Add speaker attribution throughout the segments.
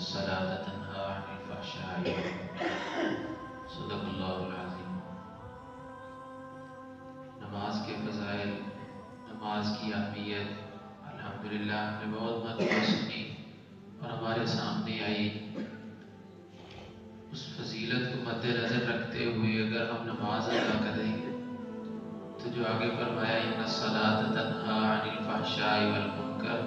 Speaker 1: الصلاة تنہا عن الفحشاء والمنکر۔ صدق اللہ العظیم۔ نماز کے فضائل، نماز کی اہمیت الحمدللہ ہم نے بہت مرتبہ سنی اور ہمارے سامنے آئی۔ اس فضیلت کو مد نظر رکھتے ہوئے اگر ہم نماز ادا کریں تو جو آگے فرمایا ان الصلاۃ تنہا عن الفحشاء والمنکر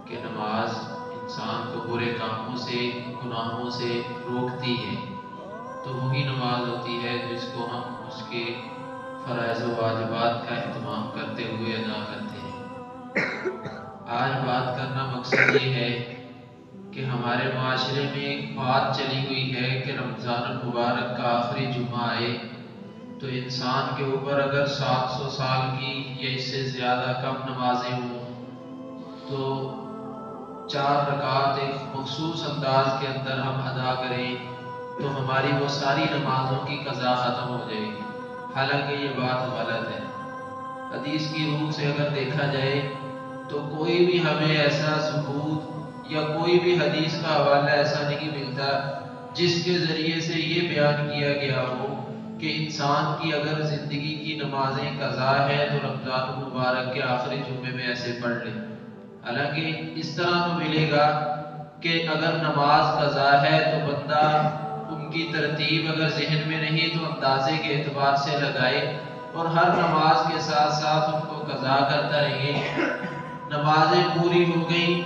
Speaker 1: کہ نماز انسان کو برے کاموں سے، گناہوں سے روکتی ہے، تو وہی نماز ہوتی ہے جس کو ہم اس کے فرائض و واجبات کا اہتمام کرتے ہوئے ادا کرتے ہیں۔ آج بات کرنا مقصد یہ ہے کہ ہمارے معاشرے میں ایک بات چلی ہوئی ہے کہ رمضان المبارک کا آخری جمعہ آئے تو انسان کے اوپر اگر 700 سال کی یا اس سے زیادہ کم نمازیں ہوں تو 4 رکعت ایک مخصوص انداز کے اندر ہم ادا کریں تو ہماری وہ ساری نمازوں کی قضا ختم ہو جائے گی، حالانکہ یہ بات غلط ہے۔ حدیث کی روح سے اگر دیکھا جائے تو کوئی بھی ہمیں ایسا ثبوت یا کوئی بھی حدیث کا حوالہ ایسا نہیں ملتا جس کے ذریعے سے یہ بیان کیا گیا ہو کہ انسان کی اگر زندگی کی نمازیں قضا ہے تو رمضان المبارک کے آخری جمعے میں ایسے پڑھ لے۔ حالانکہ اس طرح تو ملے گا کہ اگر نماز قضا ہے تو بندہ ان کی ترتیب اگر ذہن میں نہیں تو اندازے کے اعتبار سے لگائے اور ہر نماز کے ساتھ ساتھ ان کو قضا کرتا رہے۔ نمازیں پوری ہو گئیں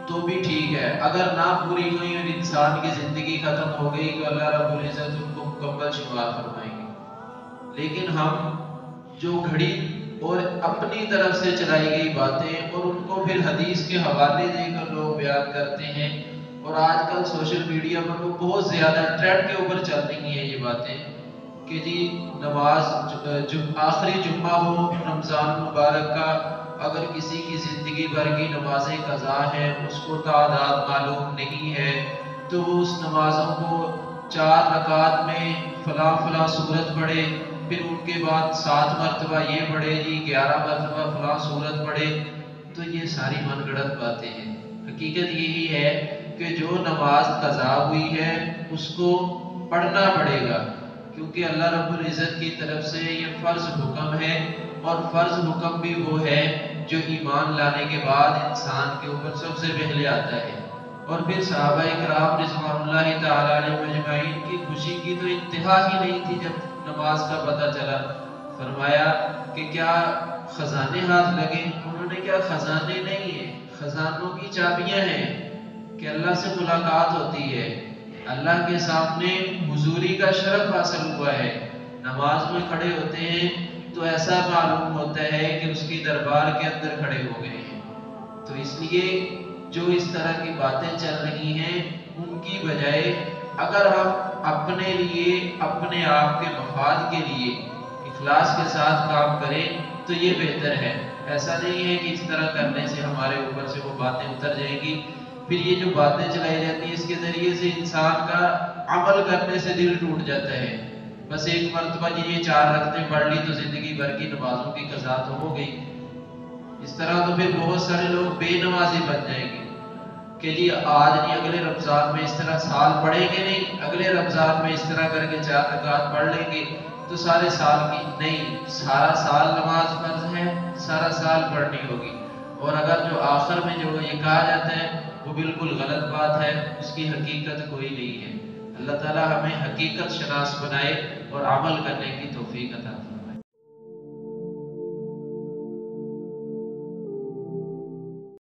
Speaker 1: تو بھی ٹھیک ہے، اگر نہ پوری ہوئی اور انسان کی زندگی ختم ہو گئی تو اللہ رب العزت ان کو مکمل شمار فرمائیں گے۔ لیکن ہم جو گھڑی اور اپنی طرف سے چلائی گئی باتیں اور ان کو پھر حدیث کے حوالے دے کر لوگ بیان کرتے ہیں، اور آج کل سوشل میڈیا پر وہ بہت زیادہ ٹرینڈ کے اوپر چل رہی ہیں یہ باتیں کہ جی نماز آخری جمعہ ہو رمضان مبارک کا، اگر کسی کی زندگی بھر کی نمازیں قضا ہیں اس کو تعداد معلوم نہیں ہے تو وہ اس نمازوں کو 4 رکعت میں فلاں فلاں سورت پڑھے، پھر ان کے بعد 7 مرتبہ یہ پڑھے جی 11 مرتبہ فلاں سورت پڑھے، تو یہ ساری من گڑت باتیں ہیں۔ حقیقت یہی ہے کہ جو نماز قضا ہوئی ہے اس کو پڑھنا پڑے گا، کیونکہ اللہ رب العزت کی طرف سے یہ فرض حکم ہے، اور فرض حکم بھی وہ ہے جو ایمان لانے کے بعد انسان کے اوپر سب سے پہلے آتا ہے۔ اور پھر صحابہ کرام رضوان اللہ تعالی علیہم اجمعین کی خوشی کی تو انتہا ہی نہیں تھی جب نماز کا پتہ چلا۔ فرمایا کہ کیا خزانے ہاتھ لگے؟ انہوں نے کہا خزانے نہیں ہیں، خزانوں کی چابیاں ہیں کہ اللہ سے ملاقات ہوتی ہے، اللہ کے سامنے حضوری کا شرف حاصل ہوا ہے۔ نماز میں کھڑے ہوتے ہیں تو ایسا معلوم ہوتا ہے کہ اس کی دربار کے اندر کھڑے ہو گئے ہیں۔ تو اس لیے جو اس طرح کی باتیں چل رہی ہیں ان کی بجائے اگر ہم اپنے لیے، اپنے آپ کے مفاد کے لیے اخلاص کے ساتھ کام کریں تو یہ بہتر ہے۔ ایسا نہیں ہے کہ اس طرح کرنے سے ہمارے اوپر سے وہ باتیں اتر جائیں گی، پھر یہ جو باتیں چلائی جاتی ہیں اس کے ذریعے سے انسان کا عمل کرنے سے دل ٹوٹ جاتا ہے۔ بس ایک مرتبہ یہ 4 رکعتیں پڑھ لی تو زندگی بھر کی نمازوں کی قضا تو ہو گئی۔ اس طرح تو پھر بہت سارے لوگ بے نمازی بن جائیں گے کہ جی آج نہیں اگلے رمضان میں اس طرح سال پڑھیں گے، نہیں اگلے رمضان میں اس طرح کر کے 4 رکعت پڑھ لیں گے تو سارے سال کی نہیں، سارا سال نماز فرض ہے، سارا سال پڑھنی ہوگی۔ اور اگر جو آخر میں جو یہ کہا جاتا ہے وہ بالکل غلط بات ہے، اس کی حقیقت کوئی نہیں ہے۔ اللہ تعالی ہمیں حقیقت شناس بنائے اور عمل کرنے کی توفیق عطا فرمائے۔